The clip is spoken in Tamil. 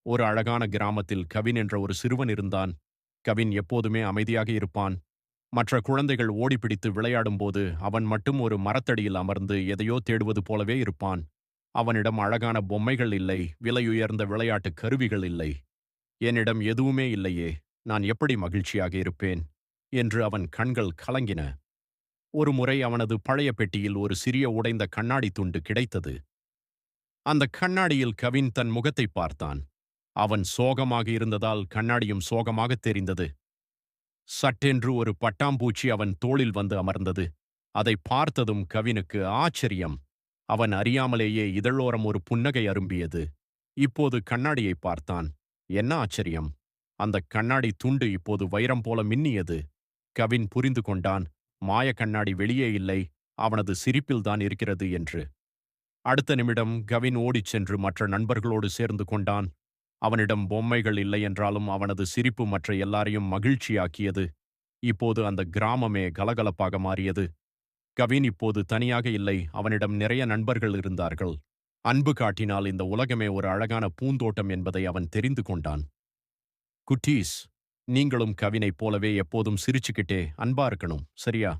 ஒரு அழகான கிராமத்தில் கவின் என்ற ஒரு சிறுவன் இருந்தான். கவின் எப்போதுமே அமைதியாக இருப்பான். மற்ற குழந்தைகள் ஓடிப்பிடித்து விளையாடும்போது அவன் மட்டும் ஒரு மரத்தடியில் அமர்ந்து எதையோ தேடுவது போலவே இருப்பான். அவனிடம் அழகான பொம்மைகள் இல்லை, விலையுயர்ந்த விளையாட்டு கருவிகள் இல்லை. என்னிடம் எதுவுமே இல்லையே, நான் எப்படி மகிழ்ச்சியாக இருப்பேன் என்று அவன் கண்கள் கலங்கின. ஒரு முறை அவனது பழைய பெட்டியில் ஒரு சிறிய உடைந்த கண்ணாடி துண்டு கிடைத்தது. அந்த கண்ணாடியில் கவின் தன் முகத்தை பார்த்தான். அவன் சோகமாக இருந்ததால் கண்ணாடியும் சோகமாகத் தெரிந்தது. சட்டென்று ஒரு பட்டாம்பூச்சி அவன் தோளில் வந்து அமர்ந்தது. அதை பார்த்ததும் கவினுக்கு ஆச்சரியம். அவன் அறியாமலேயே இதழோரம் ஒரு புன்னகை அரும்பியது. இப்போது கண்ணாடியை பார்த்தான். என்ன ஆச்சரியம்! அந்த கண்ணாடி துண்டு இப்போது வைரம் போல மின்னியது. கவின் புரிந்து கொண்டான். மாய கண்ணாடி வெளியே இல்லை, அவனது சிரிப்பில்தான் இருக்கிறது என்று. அடுத்த நிமிடம் கவின் ஓடிச் சென்று மற்ற நண்பர்களோடு சேர்ந்து கொண்டான். அவனிடம் பொம்மைகள் இல்லை என்றாலும் அவனது சிரிப்பு மற்ற எல்லாரையும் மகிழ்ச்சியாக்கியது. இப்போது அந்த கிராமமே கலகலப்பாக மாறியது. கவின் இப்போது தனியாக இல்லை, அவனிடம் நிறைய நண்பர்கள் இருந்தார்கள். அன்பு காட்டினால் இந்த உலகமே ஒரு அழகான பூந்தோட்டம் என்பதை அவன் தெரிந்து கொண்டான். குட்டீஸ், நீங்களும் கவினைப் போலவே எப்போதும் சிரிச்சுக்கிட்டே அன்பா இருக்கணும், சரியா?